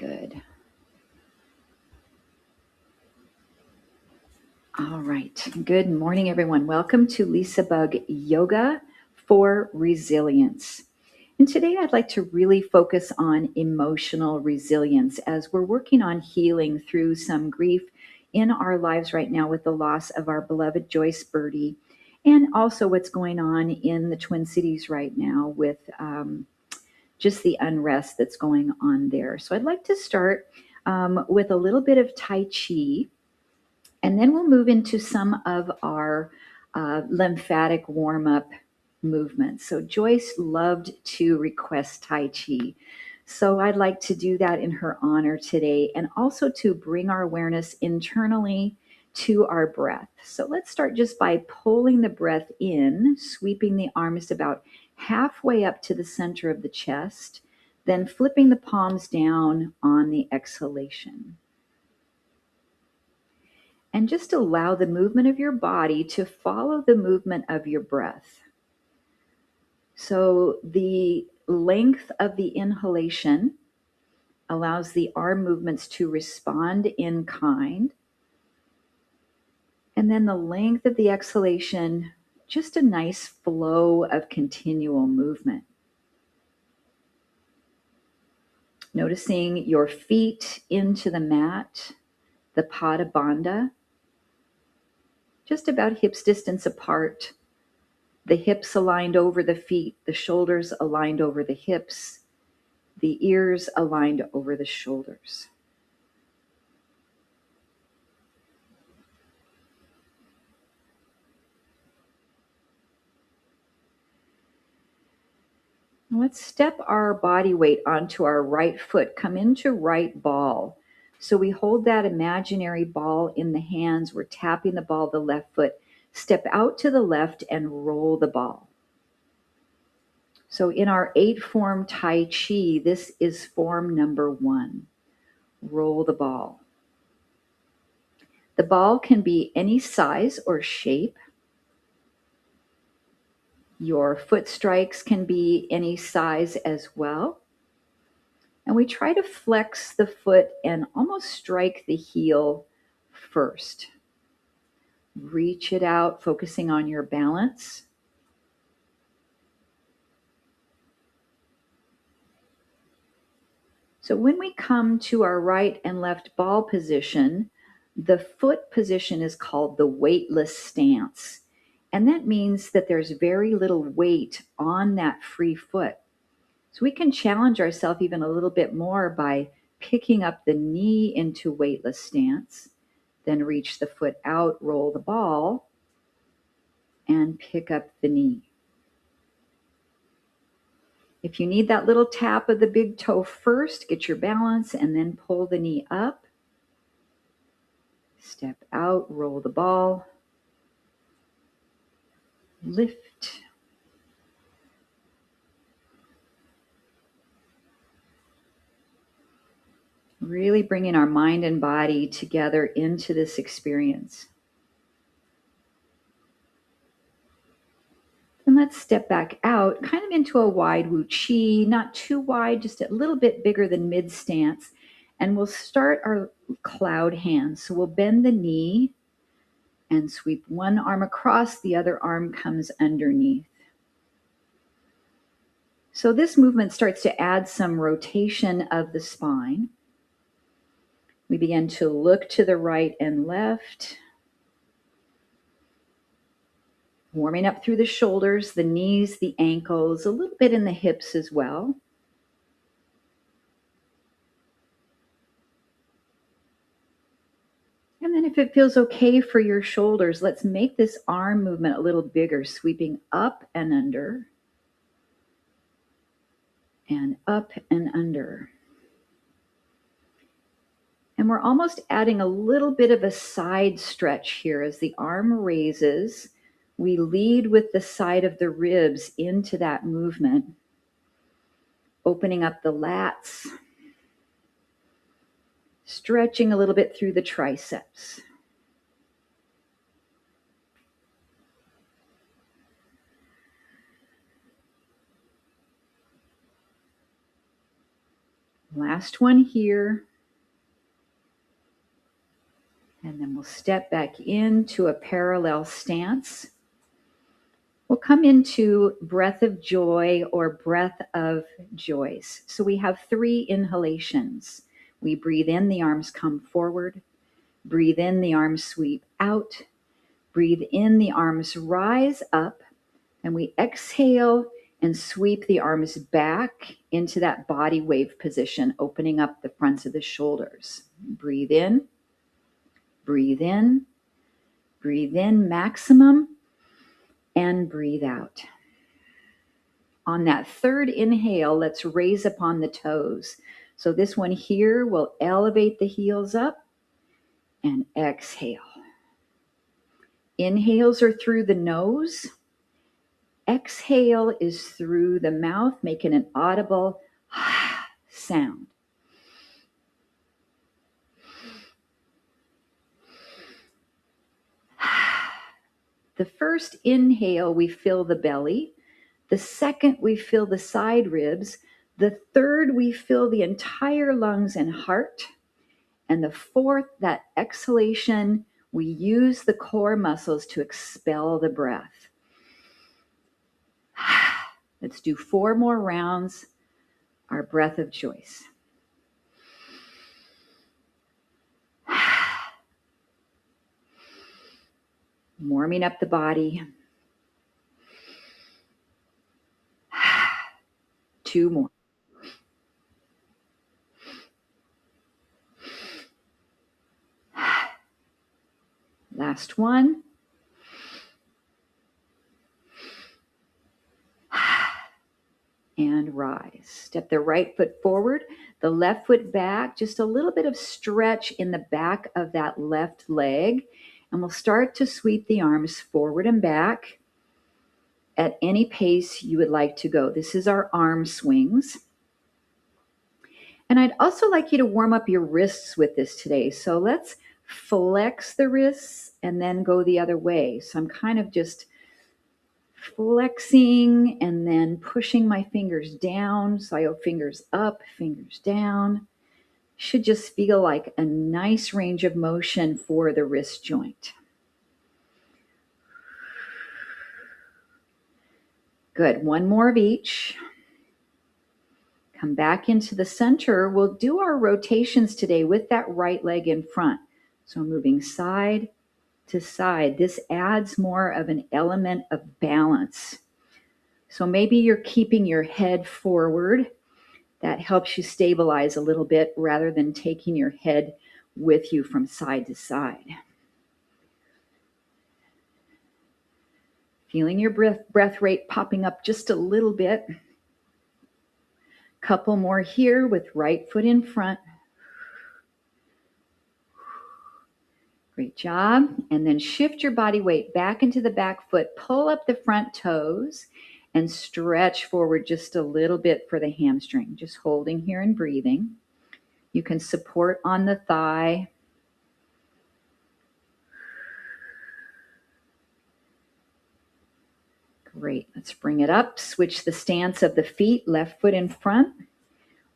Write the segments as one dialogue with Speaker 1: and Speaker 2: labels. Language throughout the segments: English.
Speaker 1: Good. All right. Good morning, everyone. Welcome to LisaBug Yoga for Resilience. And today I'd like to really focus on emotional resilience as we're working on healing through some grief in our lives right now with the loss of our beloved Joyce Birdie, and also what's going on in the Twin Cities right now with just the unrest that's going on there. So I'd like to start with a little bit of Tai Chi. And then we'll move into some of our lymphatic warm up movements. So Joyce loved to request Tai Chi. So I'd like to do that in her honor today, and also to bring our awareness internally to our breath. So let's start just by pulling the breath in, sweeping the arms about halfway up to the center of the chest, then flipping the palms down on the exhalation. And just allow the movement of your body to follow the movement of your breath. So the length of the inhalation allows the arm movements to respond in kind. And then the length of the exhalation, just a nice flow of continual movement. Noticing your feet into the mat, the Pada Bandha, just about hips distance apart. The hips aligned over the feet, the shoulders aligned over the hips, the ears aligned over the shoulders. Let's step our body weight onto our right foot. Come into right ball. So we hold that imaginary ball in the hands. We're tapping the ball, the left foot. Step out to the left and roll the ball. So in our 8-form Tai Chi, this is form number 1. Roll the ball. The ball can be any size or shape. Your foot strikes can be any size as well. And we try to flex the foot and almost strike the heel first. Reach it out, focusing on your balance. So when we come to our right and left ball position, the foot position is called the weightless stance. And that means that there's very little weight on that free foot. So we can challenge ourselves even a little bit more by picking up the knee into weightless stance, then reach the foot out, roll the ball, and pick up the knee. If you need that little tap of the big toe first, get your balance, and then pull the knee up. Step out, roll the ball, lift. Really bringing our mind and body together into this experience. And let's step back out, kind of into a wide Wu Chi, not too wide, just a little bit bigger than mid stance. And we'll start our cloud hands. So we'll bend the knee and sweep one arm across, the other arm comes underneath. So this movement starts to add some rotation of the spine. We begin to look to the right and left, warming up through the shoulders, the knees, the ankles, a little bit in the hips as well. And then if it feels okay for your shoulders, let's make this arm movement a little bigger, sweeping up and under, and up and under. And we're almost adding a little bit of a side stretch here as the arm raises. We lead with the side of the ribs into that movement, opening up the lats, stretching a little bit through the triceps. Last one here. And then we'll step back into a parallel stance. We'll come into breath of joy or breath of joys. So we have 3 inhalations. We breathe in, the arms come forward. Breathe in, the arms sweep out. Breathe in, the arms rise up. And we exhale and sweep the arms back into that body wave position, opening up the fronts of the shoulders. Breathe in, breathe in, breathe in maximum, and breathe out. On that 3rd inhale, let's raise upon the toes. So this one here will elevate the heels up and exhale. Inhales are through the nose. Exhale is through the mouth, making an audible sound. The first inhale, we fill the belly. The second, we fill the side ribs. The third, we fill the entire lungs and heart. And the fourth, that exhalation, we use the core muscles to expel the breath. Let's do 4 more rounds, our breath of choice. Warming up the body. 2 more. Last one. And rise. Step the right foot forward, the left foot back, just a little bit of stretch in the back of that left leg. And we'll start to sweep the arms forward and back at any pace you would like to go. This is our arm swings. And I'd also like you to warm up your wrists with this today. So let's flex the wrists and then go the other way. So I'm kind of just flexing and then pushing my fingers down. So I go fingers up, fingers down. Should just feel like a nice range of motion for the wrist joint. Good. 1 more of each. Come back into the center. We'll do our rotations today with that right leg in front. So moving side to side. This adds more of an element of balance. So maybe you're keeping your head forward. That helps you stabilize a little bit rather than taking your head with you from side to side. Feeling your breath rate popping up just a little bit. Couple more here with right foot in front. Great job. And then shift your body weight back into the back foot. Pull up the front toes and stretch forward just a little bit for the hamstring. Just holding here and breathing. You can support on the thigh. Great. Let's bring it up. Switch the stance of the feet. Left foot in front.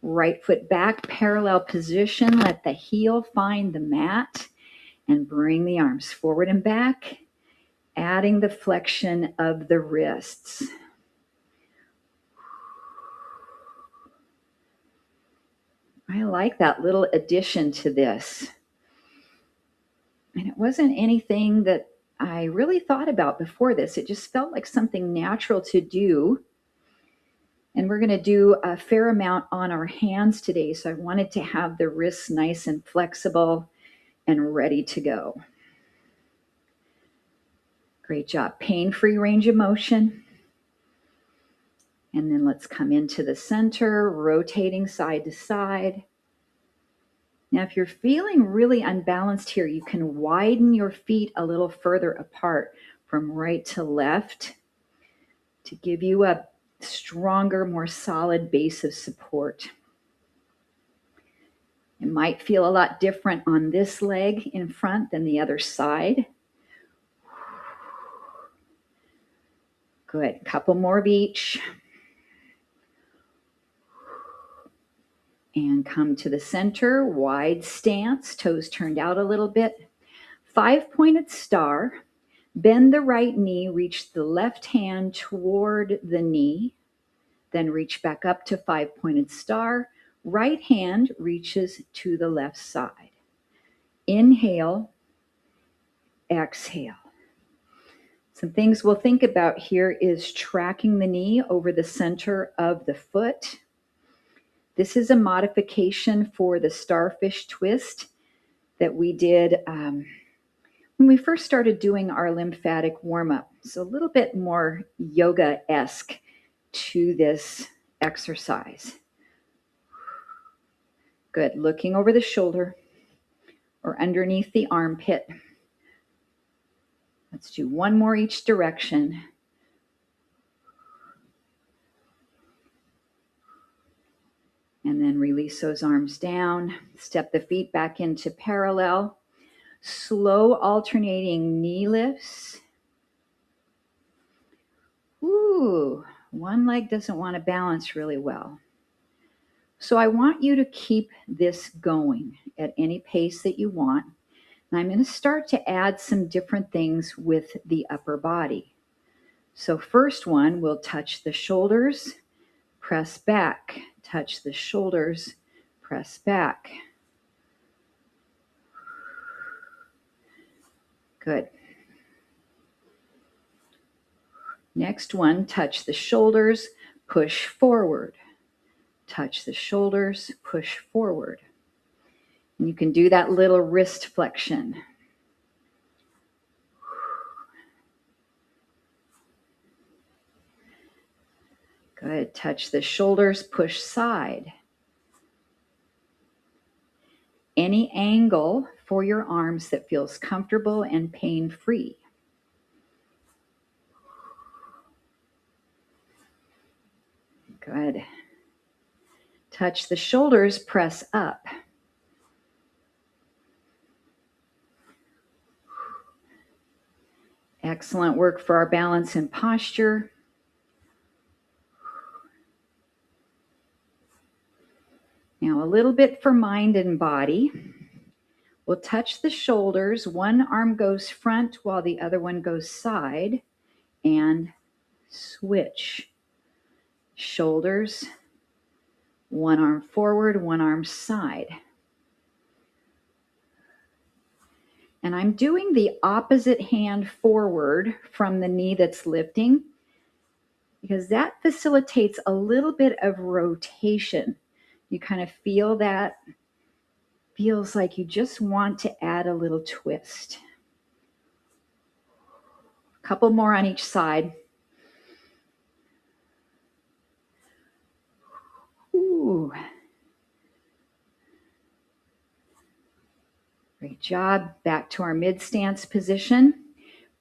Speaker 1: Right foot back. Parallel position. Let the heel find the mat. And bring the arms forward and back. Adding the flexion of the wrists. I like that little addition to this. And it wasn't anything that I really thought about before this. It just felt like something natural to do. And we're going to do a fair amount on our hands today. So I wanted to have the wrists nice and flexible and ready to go. Great job. Pain-free range of motion. And then let's come into the center, rotating side to side. Now, if you're feeling really unbalanced here, you can widen your feet a little further apart from right to left to give you a stronger, more solid base of support. It might feel a lot different on this leg in front than the other side. Good. Couple more of each. And come to the center, wide stance, toes turned out a little bit. 5-pointed star. Bend the right knee, reach the left hand toward the knee, then reach back up to 5-pointed star. Right hand reaches to the left side. Inhale, exhale. Some things we'll think about here is tracking the knee over the center of the foot. This is a modification for the starfish twist that we did when we first started doing our lymphatic warm-up. So a little bit more yoga-esque to this exercise. Good. Looking over the shoulder or underneath the armpit. Let's do one more each direction. And then release those arms down. Step the feet back into parallel. Slow alternating knee lifts. Ooh, one leg doesn't want to balance really well. So I want you to keep this going at any pace that you want. And I'm going to start to add some different things with the upper body. So first one, we'll touch the shoulders, press back, touch the shoulders, press back. Good. Next one, touch the shoulders, push forward. Touch the shoulders, push forward. And you can do that little wrist flexion. Good. Touch the shoulders, push side. Any angle for your arms that feels comfortable and pain-free. Good. Touch the shoulders, press up. Excellent work for our balance and posture. Now a little bit for mind and body. We'll touch the shoulders. One arm goes front while the other one goes side. And switch. Shoulders, one arm forward, one arm side. And I'm doing the opposite hand forward from the knee that's lifting because that facilitates a little bit of rotation. You kind of feel that. Feels like you just want to add a little twist. A couple more on each side. Ooh. Great job. Back to our mid stance position.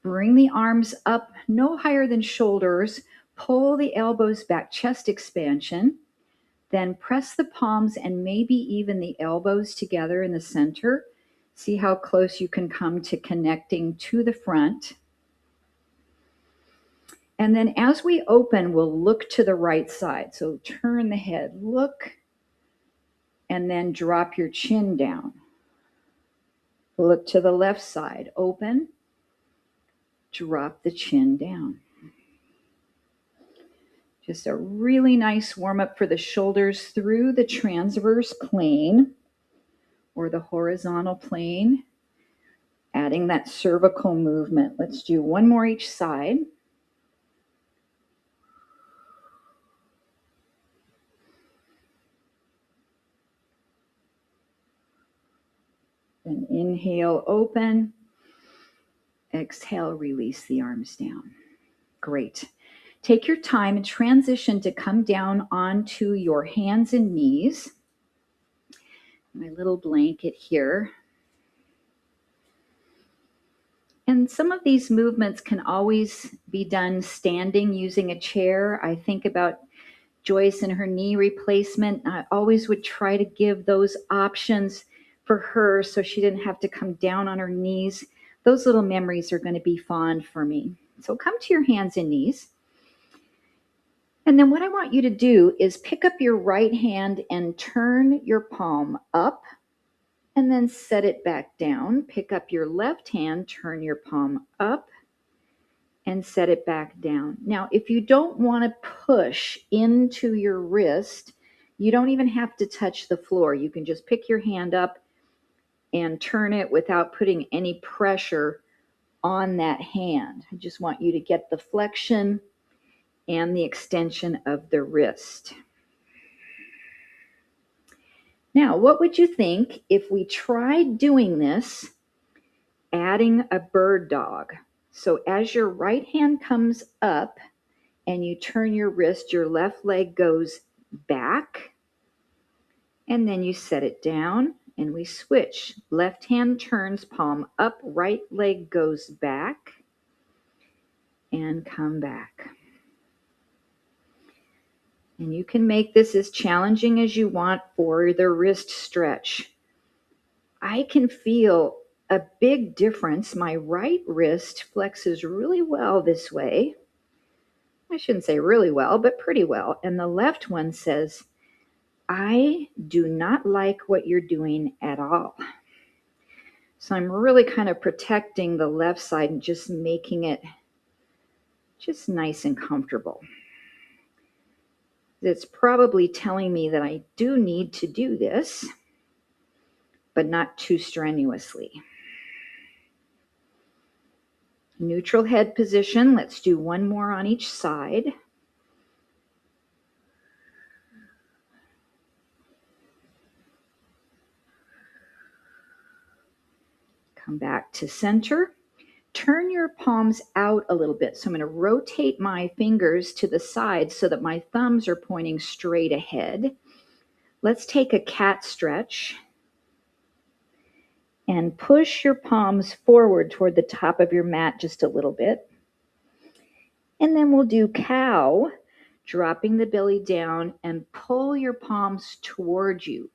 Speaker 1: Bring the arms up no higher than shoulders. Pull the elbows back, chest expansion. Then press the palms and maybe even the elbows together in the center. See how close you can come to connecting to the front. And then as we open, we'll look to the right side. So turn the head, look, and then drop your chin down. Look to the left side, open, drop the chin down. Just a really nice warm up for the shoulders through the transverse plane or the horizontal plane, adding that cervical movement. Let's do one more each side. Then inhale, open. Exhale, release the arms down. Great. Take your time and transition to come down onto your hands and knees. My little blanket here. And some of these movements can always be done standing using a chair. I think about Joyce and her knee replacement. I always would try to give those options for her so she didn't have to come down on her knees. Those little memories are going to be fond for me. So come to your hands and knees. And then what I want you to do is pick up your right hand and turn your palm up and then set it back down. Pick up your left hand, turn your palm up and set it back down. Now, if you don't want to push into your wrist, you don't even have to touch the floor. You can just pick your hand up and turn it without putting any pressure on that hand. I just want you to get the flexion and the extension of the wrist. Now, what would you think if we tried doing this, adding a bird dog? So as your right hand comes up and you turn your wrist, your left leg goes back, and then you set it down and we switch. Left hand turns, palm up, right leg goes back and come back. And you can make this as challenging as you want for the wrist stretch. I can feel a big difference. My right wrist flexes really well this way. I shouldn't say really well, but pretty well. And the left one says, I do not like what you're doing at all. So I'm really kind of protecting the left side and just making it just nice and comfortable. It's probably telling me that I do need to do this, but not too strenuously. Neutral head position. Let's do one more on each side. Come back to center. Turn your palms out a little bit. So I'm going to rotate my fingers to the side so that my thumbs are pointing straight ahead. Let's take a cat stretch and push your palms forward toward the top of your mat just a little bit. And then we'll do cow, dropping the belly down and pull your palms toward you.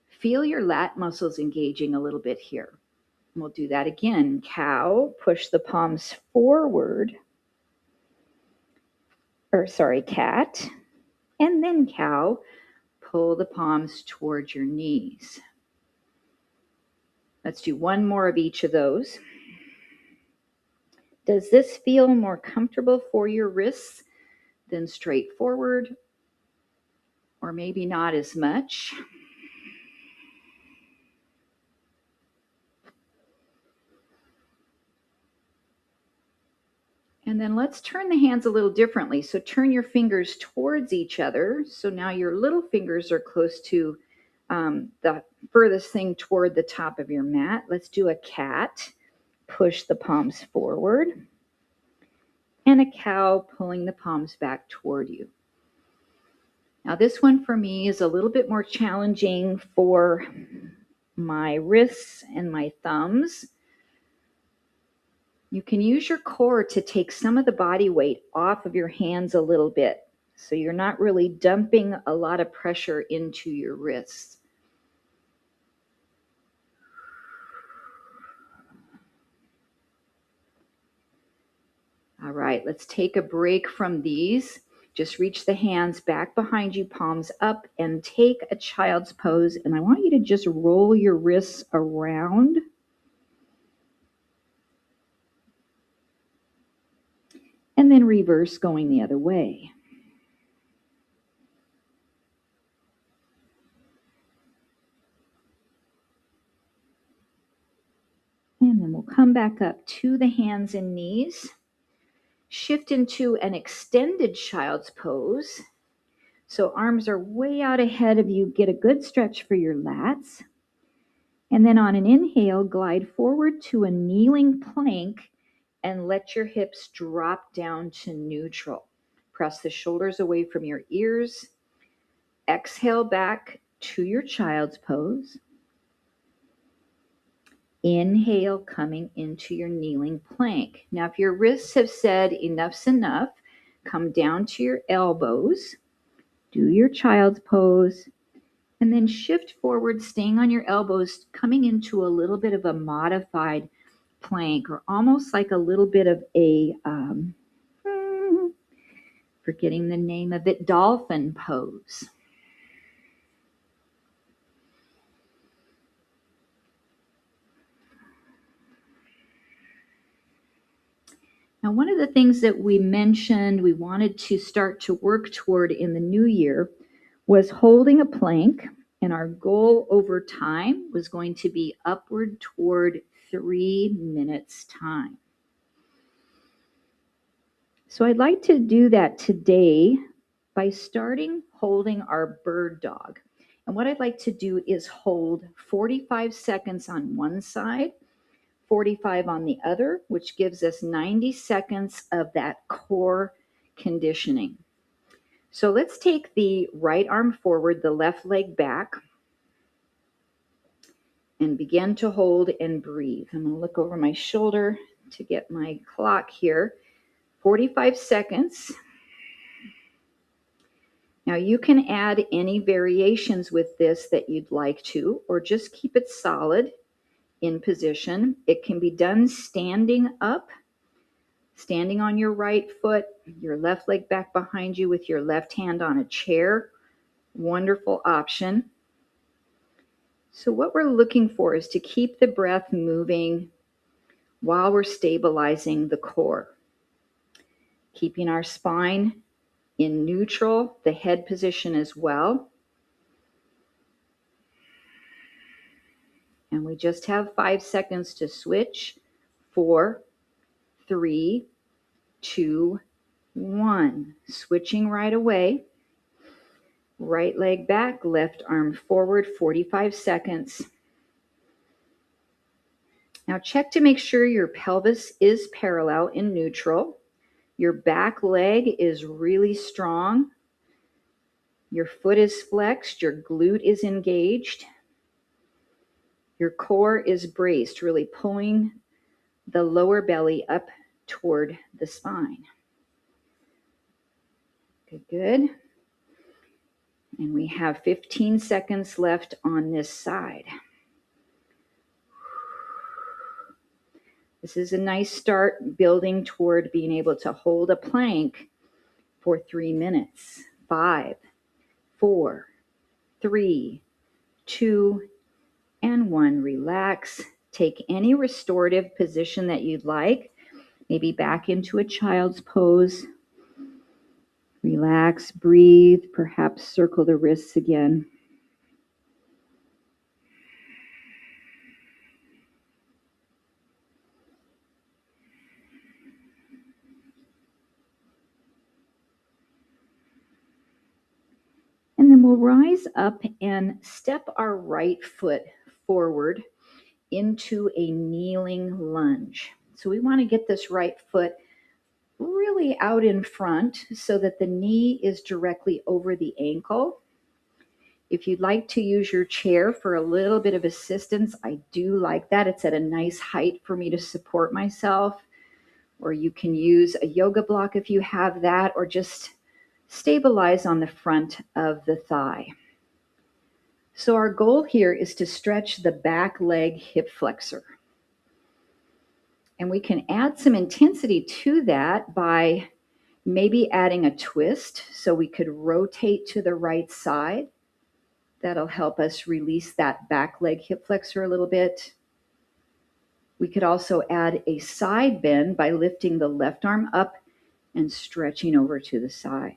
Speaker 1: Feel your lat muscles engaging a little bit here. We'll do that again. Cow, push the palms forward. Cat. And then cow, pull the palms towards your knees. Let's do one more of each of those. Does this feel more comfortable for your wrists than straight forward? Or maybe not as much? And then let's turn the hands a little differently. So turn your fingers towards each other. So now your little fingers are close to the furthest thing toward the top of your mat. Let's do a cat. Push the palms forward. And a cow, pulling the palms back toward you. Now this one for me is a little bit more challenging for my wrists and my thumbs. You can use your core to take some of the body weight off of your hands a little bit, so you're not really dumping a lot of pressure into your wrists. All right, let's take a break from these. Just reach the hands back behind you, palms up, and take a child's pose. And I want you to just roll your wrists around. And then reverse going the other way. And then we'll come back up to the hands and knees. Shift into an extended child's pose. So arms are way out ahead of you. Get a good stretch for your lats. And then on an inhale, glide forward to a kneeling plank and let your hips drop down to neutral. Press the shoulders away from your ears. Exhale back to your child's pose. Inhale, coming into your kneeling plank. Now, if your wrists have said enough's enough, come down to your elbows, do your child's pose, and then shift forward, staying on your elbows, coming into a little bit of a modified plank, or almost like a little bit of a Forgetting the name of it, dolphin pose. Now, one of the things that we mentioned we wanted to start to work toward in the new year was holding a plank, and our goal over time was going to be upward toward 3 minutes time. So I'd like to do that today by starting holding our bird dog. And what I'd like to do is hold 45 seconds on one side, 45 on the other, which gives us 90 seconds of that core conditioning. So let's take the right arm forward, the left leg back, and begin to hold and breathe. I'm going to look over my shoulder to get my clock here. 45 seconds. Now you can add any variations with this that you'd like to, or just keep it solid in position. It can be done standing up, standing on your right foot, your left leg back behind you with your left hand on a chair. Wonderful option. So what we're looking for is to keep the breath moving while we're stabilizing the core. Keeping our spine in neutral, the head position as well. And we just have 5 seconds to switch. 4, 3, 2, 1. Switching right away. Right leg back, left arm forward, 45 seconds. Now check to make sure your pelvis is parallel in neutral. Your back leg is really strong. Your foot is flexed, your glute is engaged. Your core is braced, really pulling the lower belly up toward the spine. Good, good. And we have 15 seconds left on this side. This is a nice start building toward being able to hold a plank for 3 minutes. 5, 4, 3, 2, and 1. Relax. Take any restorative position that you'd like. Maybe back into a child's pose. Relax, breathe, perhaps circle the wrists again. And then we'll rise up and step our right foot forward into a kneeling lunge. So we want to get this right foot really out in front so that the knee is directly over the ankle. If you'd like to use your chair for a little bit of assistance, I do like that. It's at a nice height for me to support myself. Or you can use a yoga block if you have that, or just stabilize on the front of the thigh. So our goal here is to stretch the back leg hip flexor. And we can add some intensity to that by maybe adding a twist. So we could rotate to the right side. That'll help us release that back leg hip flexor a little bit. We could also add a side bend by lifting the left arm up and stretching over to the side.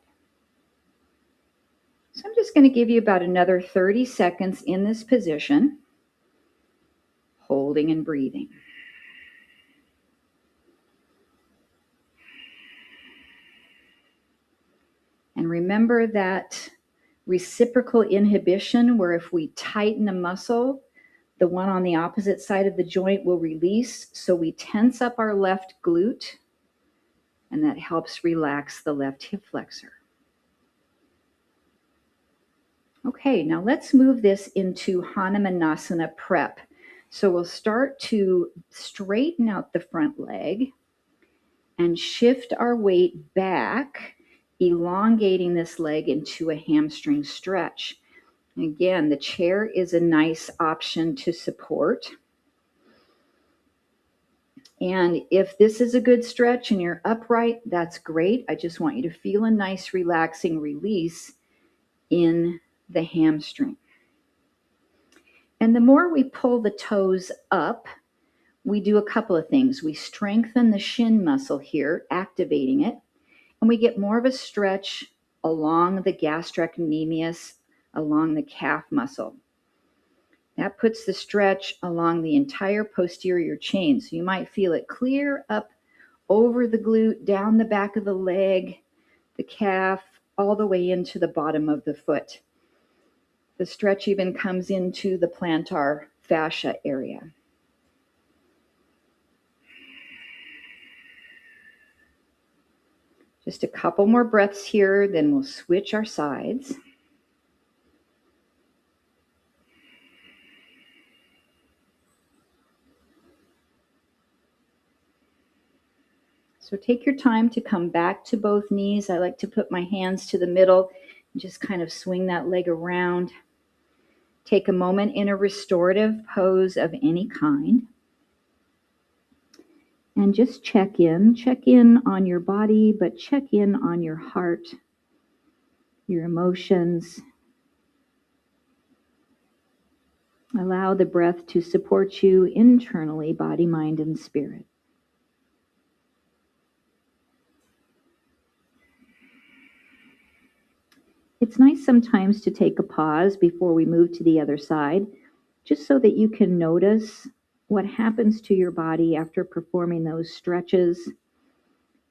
Speaker 1: So I'm just going to give you about another 30 seconds in this position, holding and breathing. And remember that reciprocal inhibition, where if we tighten a muscle, the one on the opposite side of the joint will release. So we tense up our left glute, and that helps relax the left hip flexor. Okay, now let's move this into Hanumanasana prep. So we'll start to straighten out the front leg and shift our weight back, elongating this leg into a hamstring stretch. Again, the chair is a nice option to support. And if this is a good stretch and you're upright, that's great. I just want you to feel a nice relaxing release in the hamstring. And the more we pull the toes up, we do a couple of things. We strengthen the shin muscle here, activating it, and we get more of a stretch along the gastrocnemius, along the calf muscle. That puts the stretch along the entire posterior chain. So you might feel it clear up over the glute, down the back of the leg, the calf, all the way into the bottom of the foot. The stretch even comes into the plantar fascia area. Just a couple more breaths here, then we'll switch our sides. So take your time to come back to both knees. I like to put my hands to the middle and just kind of swing that leg around. Take a moment in a restorative pose of any kind. And just check in. Check in on your body, but check in on your heart, your emotions. Allow the breath to support you internally, body, mind, and spirit. It's nice sometimes to take a pause before we move to the other side, just so that you can notice what happens to your body after performing those stretches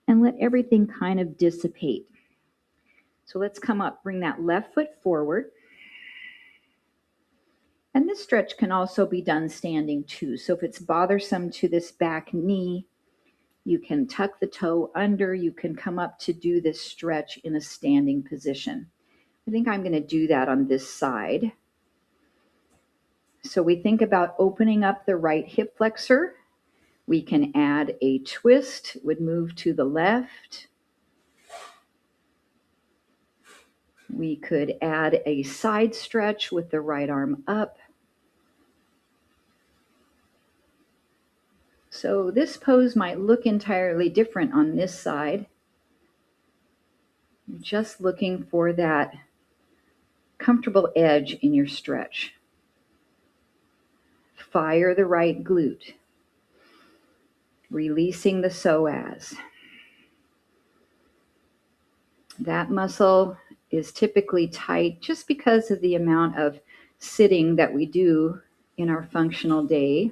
Speaker 1: and let everything kind of dissipate. So let's come up, bring that left foot forward. And this stretch can also be done standing too. So if it's bothersome to this back knee, you can tuck the toe under. You can come up to do this stretch in a standing position. I think I'm going to do that on this side. So we think about opening up the right hip flexor. We can add a twist, would move to the left. We could add a side stretch with the right arm up. So this pose might look entirely different on this side. You're just looking for that comfortable edge in your stretch. Fire the right glute, releasing the psoas. That muscle is typically tight just because of the amount of sitting that we do in our functional day.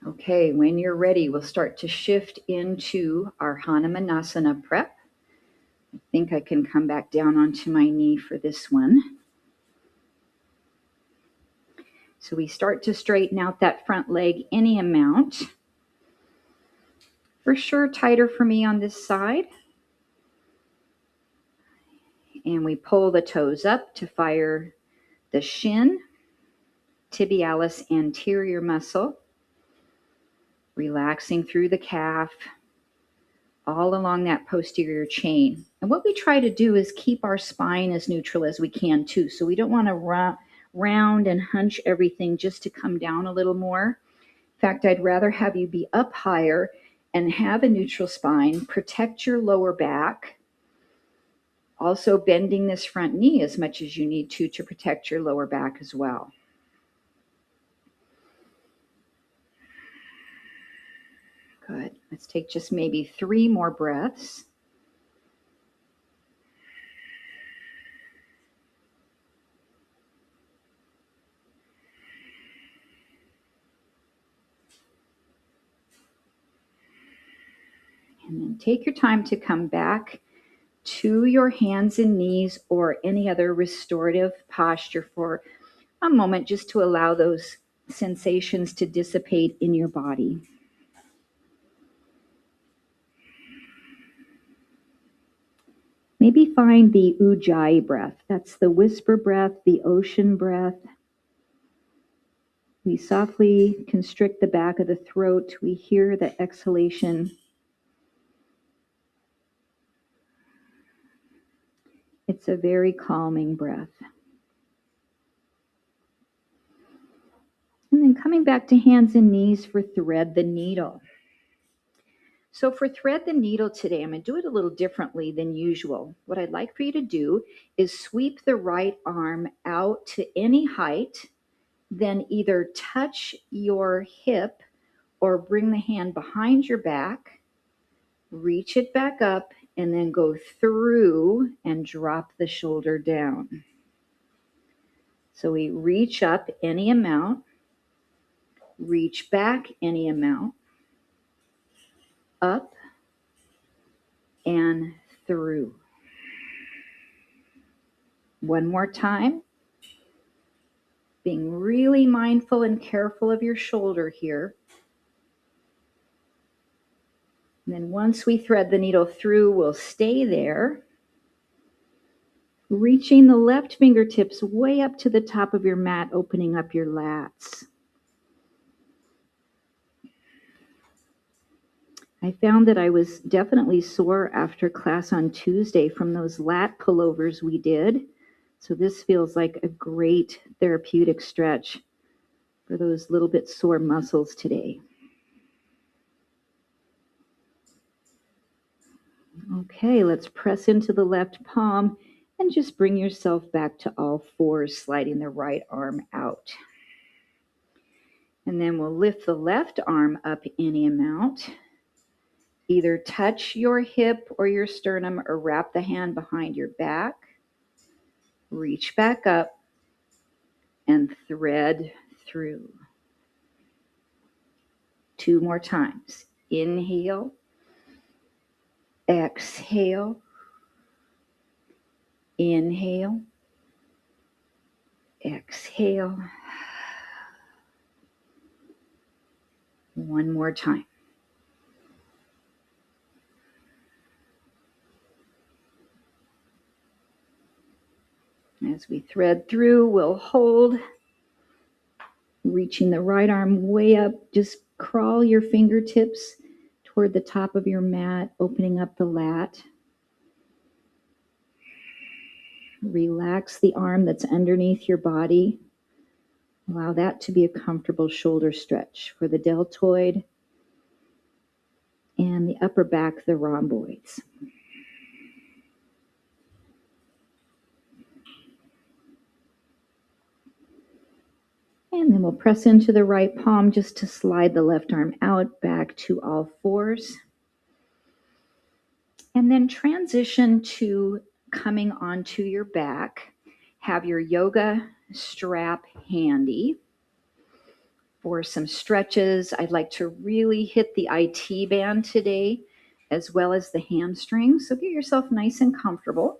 Speaker 1: Okay, when you're ready, we'll start to shift into our Hanumanasana prep. I think I can come back down onto my knee for this one. So we start to straighten out that front leg any amount. For sure, tighter for me on this side. And we pull the toes up to fire the shin, tibialis anterior muscle, relaxing through the calf, all along that posterior chain. And what we try to do is keep our spine as neutral as we can too. So we don't want to round and hunch everything just to come down a little more. In fact, I'd rather have you be up higher and have a neutral spine, protect your lower back, also bending this front knee as much as you need to protect your lower back as well. Good. Let's take just maybe 3 more breaths. And then take your time to come back to your hands and knees or any other restorative posture for a moment, just to allow those sensations to dissipate in your body. Maybe find the Ujjayi breath. That's the whisper breath, the ocean breath. We softly constrict the back of the throat. We hear the exhalation. It's a very calming breath. Coming back to hands and knees for thread the needle. So for thread the needle today, I'm going to do it a little differently than usual. What I'd like for you to do is sweep the right arm out to any height, then either touch your hip or bring the hand behind your back, reach it back up, and then go through and drop the shoulder down. So we reach up any amount, reach back any amount, up and through. One more time. Being really mindful and careful of your shoulder here. And then once we thread the needle through, we'll stay there, reaching the left fingertips way up to the top of your mat, opening up your lats. I found that I was definitely sore after class on Tuesday from those lat pullovers we did. So this feels like a great therapeutic stretch for those little bit sore muscles today. Okay, let's press into the left palm and just bring yourself back to all fours, sliding the right arm out. And then we'll lift the left arm up any amount. Either touch your hip or your sternum or wrap the hand behind your back. Reach back up and thread through. 2 more times. Inhale, exhale, inhale, exhale. One more time. As we thread through, we'll hold, reaching the right arm way up. Just crawl your fingertips toward the top of your mat, opening up the lat. Relax the arm that's underneath your body. Allow that to be a comfortable shoulder stretch for the deltoid and the upper back, the rhomboids. And then we'll press into the right palm just to slide the left arm out, back to all fours. And then transition to coming onto your back. Have your yoga strap handy. For some stretches, I'd like to really hit the IT band today, as well as the hamstrings. So get yourself nice and comfortable.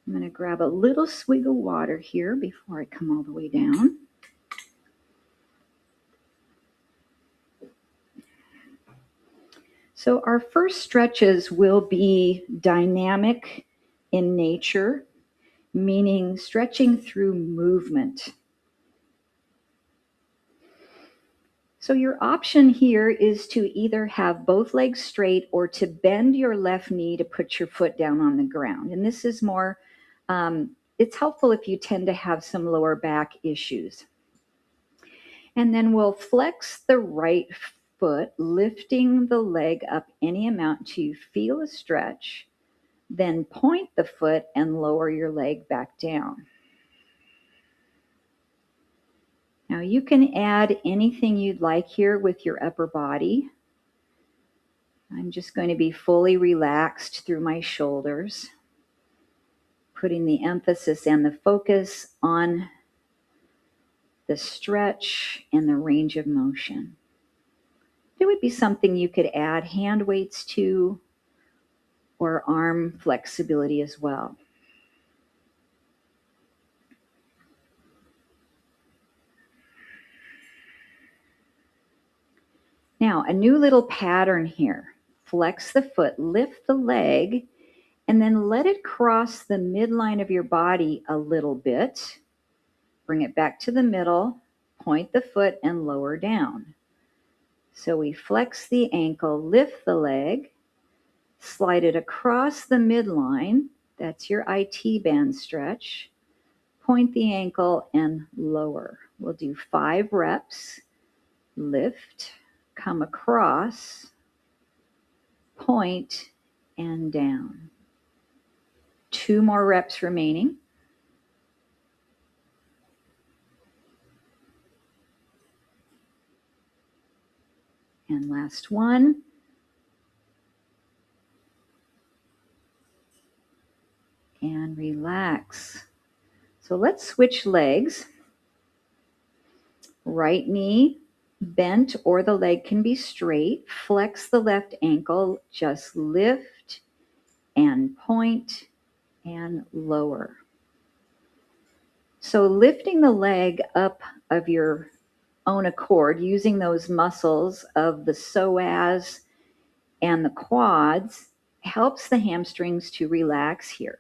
Speaker 1: I'm going to grab a little swig of water here before I come all the way down. So our first stretches will be dynamic in nature, meaning stretching through movement. So your option here is to either have both legs straight or to bend your left knee to put your foot down on the ground. And this is more, it's helpful if you tend to have some lower back issues. And then we'll flex the right foot, lifting the leg up any amount till you feel a stretch. Then point the foot and lower your leg back down. Now you can add anything you'd like here with your upper body. I'm just going to be fully relaxed through my shoulders, putting the emphasis and the focus on the stretch and the range of motion. There would be something you could add hand weights to or arm flexibility as well. Now, a new little pattern here. Flex the foot, lift the leg, and then let it cross the midline of your body a little bit. Bring it back to the middle, point the foot, and lower down. So we flex the ankle, lift the leg, slide it across the midline. That's your IT band stretch. Point the ankle and lower. We'll do 5 reps. Lift, come across, point, and down. 2 more reps remaining. And last one. And relax. So let's switch legs. Right knee bent or the leg can be straight. Flex the left ankle. Just lift and point and lower. So lifting the leg up of your own accord, using those muscles of the psoas and the quads, helps the hamstrings to relax here.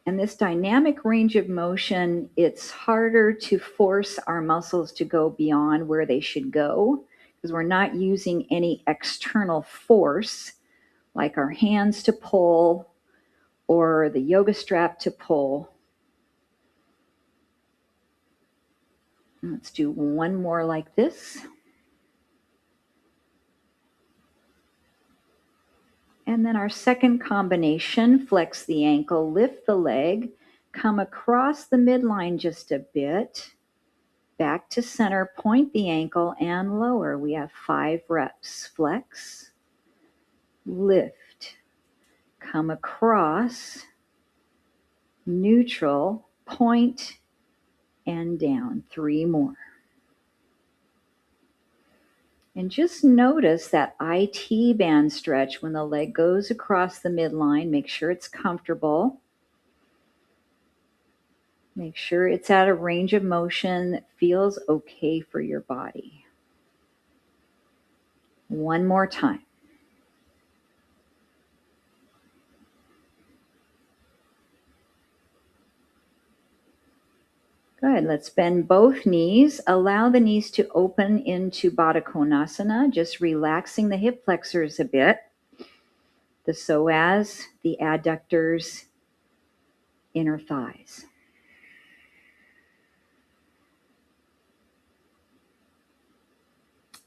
Speaker 1: And this dynamic range of motion, it's harder to force our muscles to go beyond where they should go because we're not using any external force like our hands to pull or the yoga strap to pull. Let's do one more like this. And then our second combination, flex the ankle, lift the leg, come across the midline just a bit, back to center, point the ankle and lower. We have 5 reps. Flex, lift, come across, neutral, point, and down. 3 more. And just notice that IT band stretch when the leg goes across the midline. Make sure it's comfortable. Make sure it's at a range of motion that feels okay for your body. One more time. Good. Let's bend both knees. Allow the knees to open into Baddha Konasana, just relaxing the hip flexors a bit. The psoas, the adductors, inner thighs.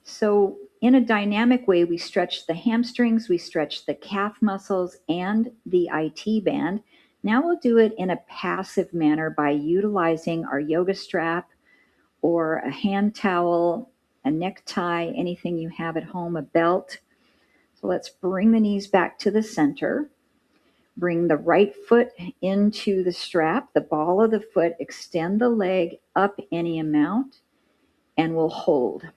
Speaker 1: So in a dynamic way, we stretch the hamstrings, we stretch the calf muscles and the IT band. Now we'll do it in a passive manner by utilizing our yoga strap or a hand towel, a necktie, anything you have at home, a belt. So let's bring the knees back to the center. Bring the right foot into the strap, the ball of the foot, extend the leg up any amount, and we'll hold.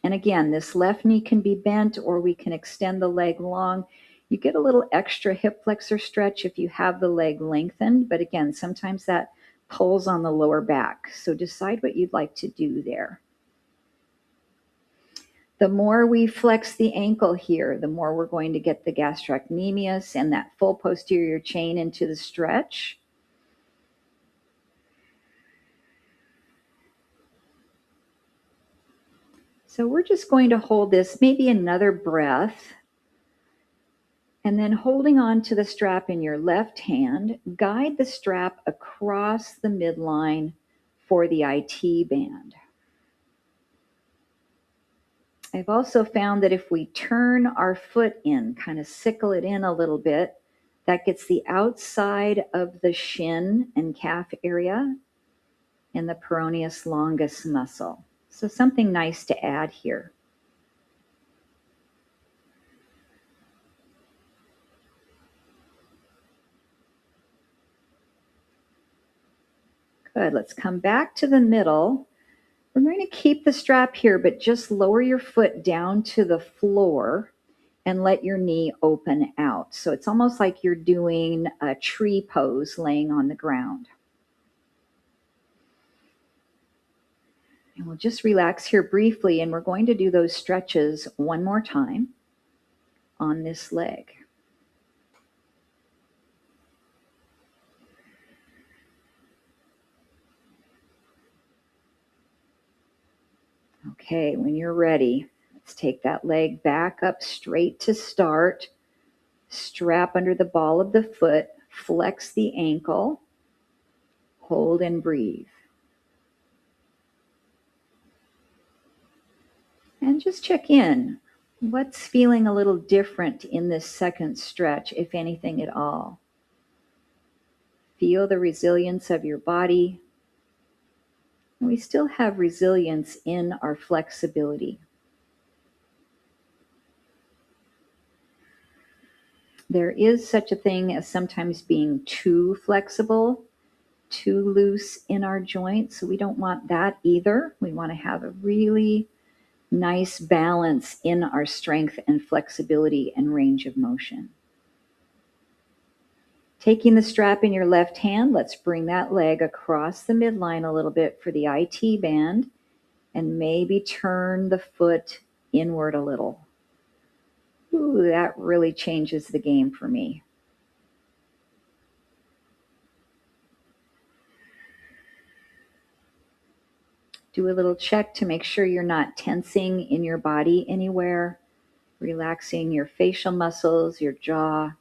Speaker 1: And again, this left knee can be bent or we can extend the leg long. You get a little extra hip flexor stretch if you have the leg lengthened, but again, sometimes that pulls on the lower back. So decide what you'd like to do there. The more we flex the ankle here, the more we're going to get the gastrocnemius and that full posterior chain into the stretch. So we're just going to hold this maybe another breath. And then holding on to the strap in your left hand, guide the strap across the midline for the IT band. I've also found that if we turn our foot in, kind of sickle it in a little bit, that gets the outside of the shin and calf area and the peroneus longus muscle. So something nice to add here. Good. Let's come back to the middle. We're going to keep the strap here, but just lower your foot down to the floor and let your knee open out. So it's almost like you're doing a tree pose laying on the ground. And we'll just relax here briefly, and we're going to do those stretches one more time on this leg. Okay, when you're ready, let's take that leg back up straight to start. Strap under the ball of the foot, flex the ankle, Hold and breathe. And just check in. What's feeling a little different in this second stretch, if anything at all? Feel the resilience of your body. We still have resilience in our flexibility. There is such a thing as sometimes being too flexible, too loose in our joints. So we don't want that either. We want to have a really nice balance in our strength and flexibility and range of motion. Taking the strap in your left hand, let's bring that leg across the midline a little bit for the IT band and maybe turn the foot inward a little. Ooh, that really changes the game for me. Do a little check to make sure you're not tensing in your body anywhere, relaxing your facial muscles, your jaw,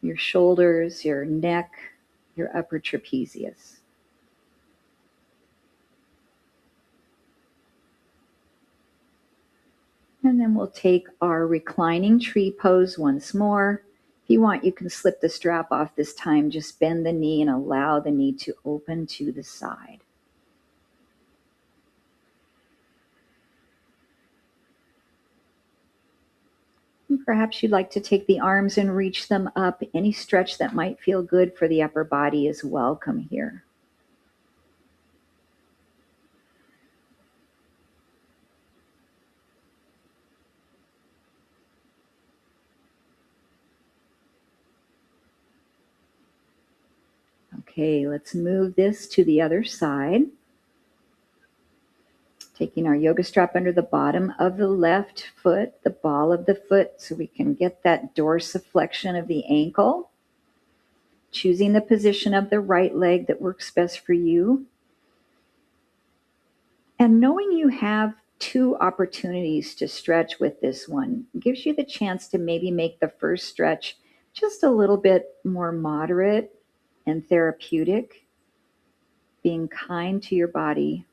Speaker 1: your shoulders, your neck, your upper trapezius. And then we'll take our reclining tree pose once more. If you want, you can slip the strap off this time. Just bend the knee and allow the knee to open to the side. And perhaps you'd like to take the arms and reach them up. Any stretch that might feel good for the upper body is welcome here. Okay, let's move this to the other side. Taking our yoga strap under the bottom of the left foot, the ball of the foot, so we can get that dorsiflexion of the ankle. Choosing the position of the right leg that works best for you. And knowing you have two opportunities to stretch with this one gives you the chance to maybe make the first stretch just a little bit more moderate and therapeutic, being kind to your body.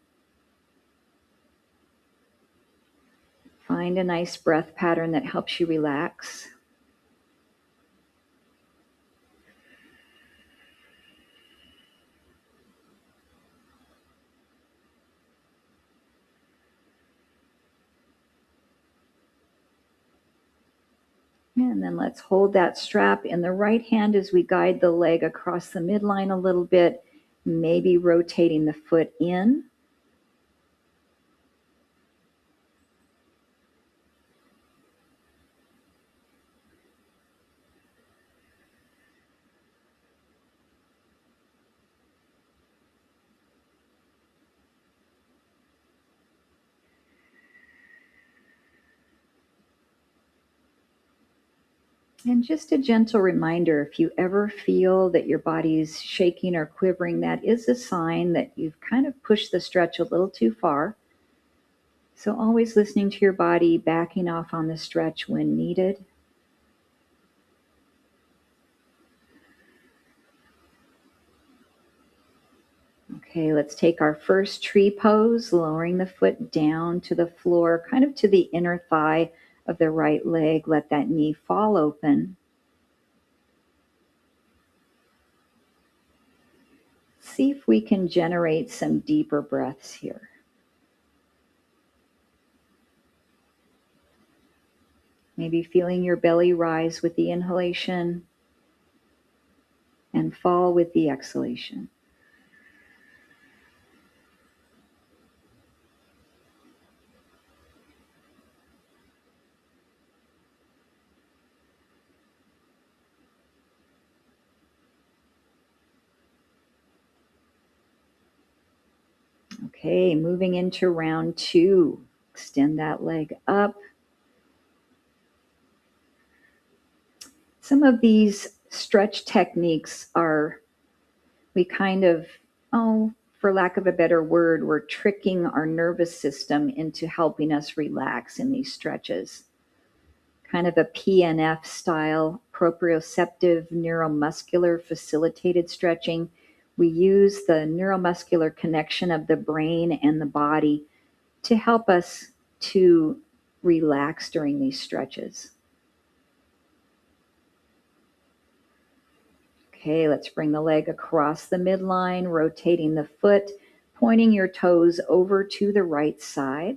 Speaker 1: Find a nice breath pattern that helps you relax. And then let's hold that strap in the right hand as we guide the leg across the midline a little bit, maybe rotating the foot in. And just a gentle reminder, if you ever feel that your body's shaking or quivering, that is a sign that you've kind of pushed the stretch a little too far. So always listening to your body, backing off on the stretch when needed. Okay, let's take our first tree pose, lowering the foot down to the floor, kind of to the inner thigh of the right leg. Let that knee fall open. See if we can generate some deeper breaths here. Maybe feeling your belly rise with the inhalation and fall with the exhalation. Okay, moving into round two. Extend that leg up. Some of these stretch techniques are, we kind of, for lack of a better word, we're tricking our nervous system into helping us relax in these stretches. Kind of a PNF style, proprioceptive neuromuscular facilitated stretching, We use the neuromuscular connection of the brain and the body to help us to relax during these stretches. Okay, let's bring the leg across the midline, rotating the foot, pointing your toes over to the right side.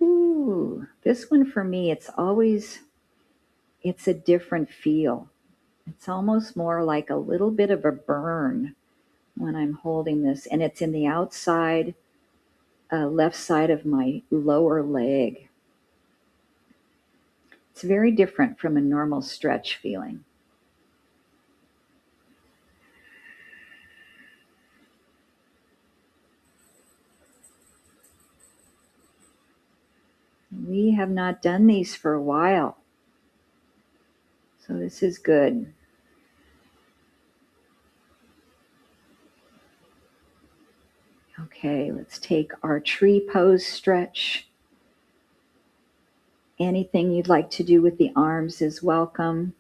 Speaker 1: Ooh, this one for me, it's a different feel. It's almost more like a little bit of a burn when I'm holding this, and it's in the outside left side of my lower leg. It's very different from a normal stretch feeling. We have not done these for a while, so this is good. Okay, let's take our tree pose stretch. Anything you'd like to do with the arms is welcome.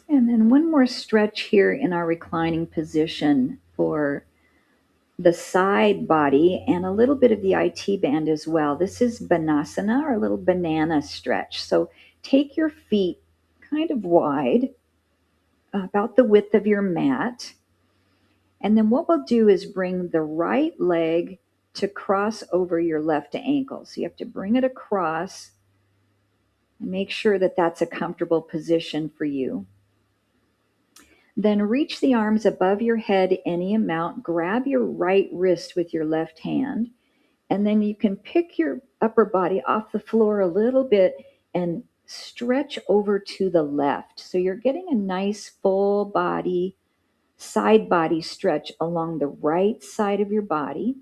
Speaker 1: And then one more stretch here in our reclining position for the side body and a little bit of the IT band as well. This is Banasana, or a little banana stretch. So take your feet kind of wide, about the width of your mat. And then what we'll do is bring the right leg to cross over your left ankle. So you have to bring it across and make sure that that's a comfortable position for you. Then reach the arms above your head any amount. Grab your right wrist with your left hand. And then you can pick your upper body off the floor a little bit and stretch over to the left. So you're getting a nice full body, side body stretch along the right side of your body.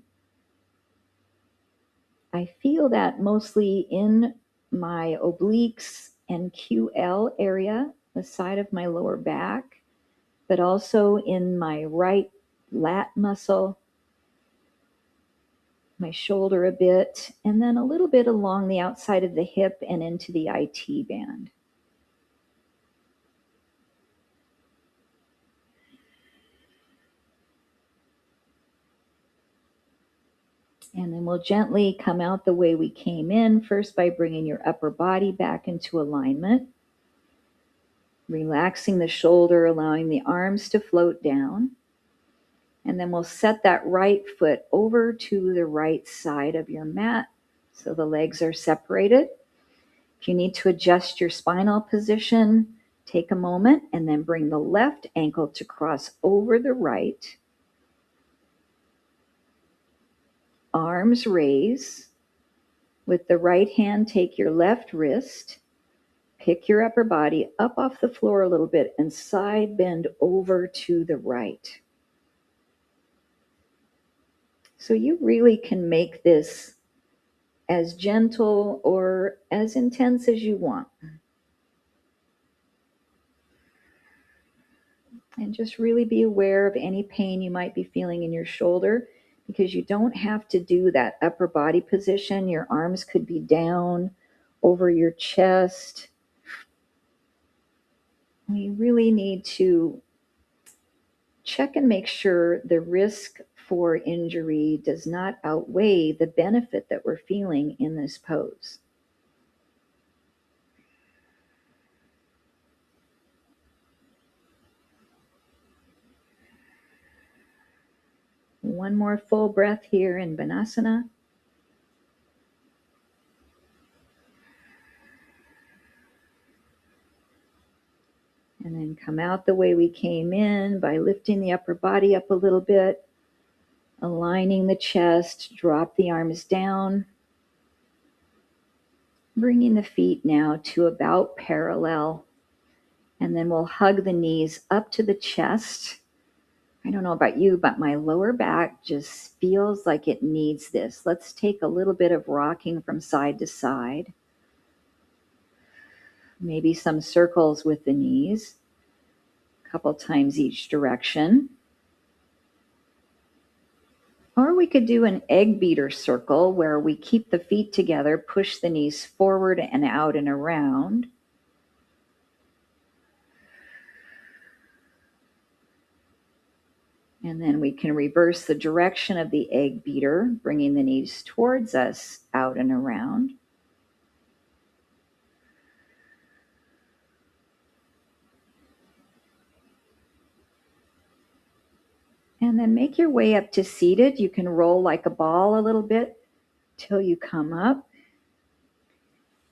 Speaker 1: I feel that mostly in my obliques and QL area, the side of my lower back, but also in my right lat muscle, my shoulder a bit, and then a little bit along the outside of the hip and into the IT band. And then we'll gently come out the way we came in, first by bringing your upper body back into alignment, relaxing the shoulder, allowing the arms to float down. And then we'll set that right foot over to the right side of your mat so the legs are separated. If you need to adjust your spinal position, take a moment and then bring the left ankle to cross over the right. Arms raise. With the right hand, take your left wrist, pick your upper body up off the floor a little bit and side bend over to the right. So you really can make this as gentle or as intense as you want. And just really be aware of any pain you might be feeling in your shoulder, because you don't have to do that upper body position. Your arms could be down over your chest. We really need to check and make sure the risk for injury does not outweigh the benefit that we're feeling in this pose. One more full breath here in Banasana. And then come out the way we came in by lifting the upper body up a little bit, aligning the chest, drop the arms down, bringing the feet now to about parallel. And then we'll hug the knees up to the chest. I don't know about you, but my lower back just feels like it needs this. Let's take a little bit of rocking from side to side. Maybe some circles with the knees, a couple times each direction. Or we could do an egg beater circle where we keep the feet together, push the knees forward and out and around. And then we can reverse the direction of the egg beater, bringing the knees towards us, out and around. And then make your way up to seated. You can roll like a ball a little bit till you come up.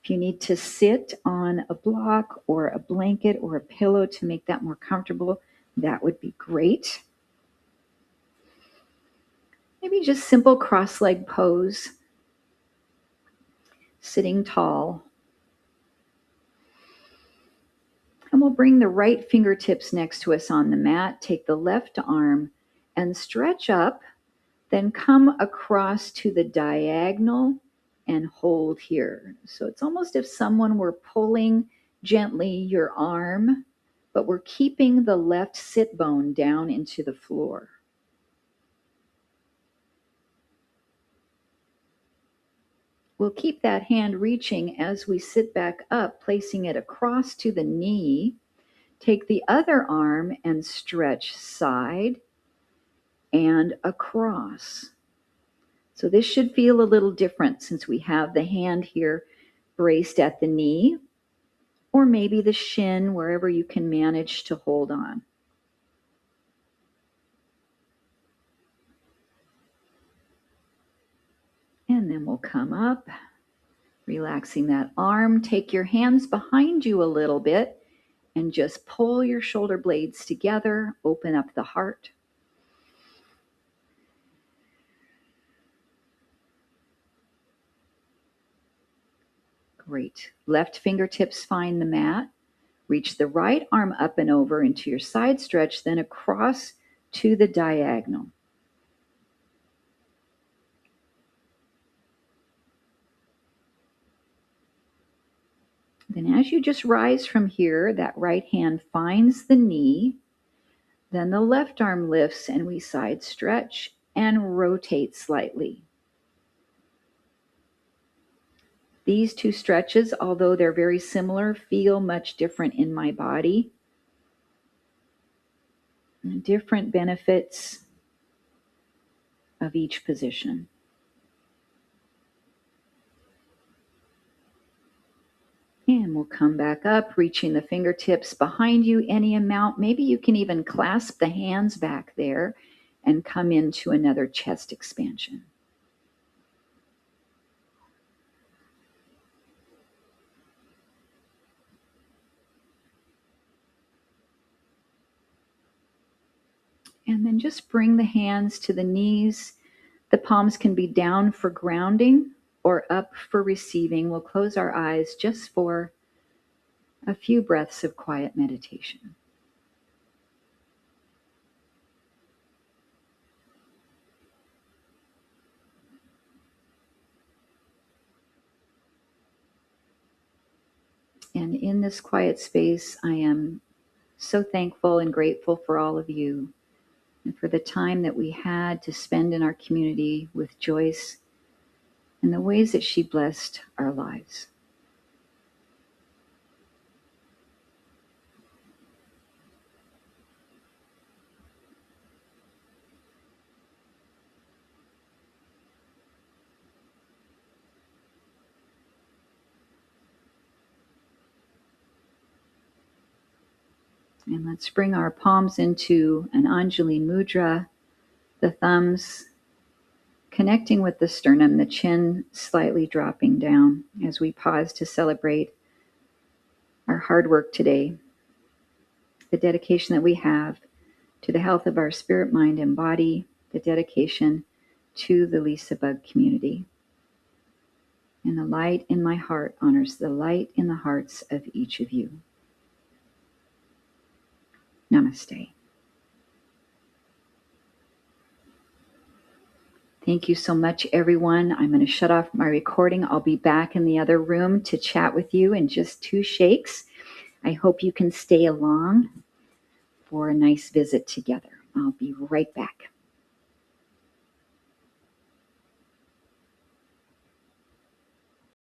Speaker 1: If you need to sit on a block or a blanket or a pillow to make that more comfortable, that would be great. Maybe just simple cross-leg pose, sitting tall. And we'll bring the right fingertips next to us on the mat. Take the left arm and stretch up, then come across to the diagonal and hold here. So it's almost if someone were pulling gently your arm, but we're keeping the left sit bone down into the floor. We'll keep that hand reaching as we sit back up, placing it across to the knee. Take the other arm and stretch side and across. So this should feel a little different since we have the hand here braced at the knee, or maybe the shin, wherever you can manage to hold on. And then we'll come up, relaxing that arm. Take your hands behind you a little bit and just pull your shoulder blades together, open up the heart. Great. Left fingertips find the mat. Reach the right arm up and over into your side stretch, then across to the diagonal. Then as you just rise from here, that right hand finds the knee. Then the left arm lifts and we side stretch and rotate slightly. These two stretches, although they're very similar, feel much different in my body. And different benefits of each position. And we'll come back up, reaching the fingertips behind you any amount. Maybe you can even clasp the hands back there and come into another chest expansion. And then just bring the hands to the knees. The palms can be down for grounding or up for receiving. We'll close our eyes just for a few breaths of quiet meditation. And in this quiet space, I am so thankful and grateful for all of you and for the time that we had to spend in our community with Joyce and the ways that she blessed our lives. And let's bring our palms into an Anjali Mudra, the thumbs connecting with the sternum, the chin slightly dropping down as we pause to celebrate our hard work today, the dedication that we have to the health of our spirit, mind, and body, the dedication to the LisaBug community. And the light in my heart honors the light in the hearts of each of you. Namaste. Thank you so much, everyone. I'm going to shut off my recording. I'll be back in the other room to chat with you in just 2 shakes. I hope you can stay along for a nice visit together. I'll be right back.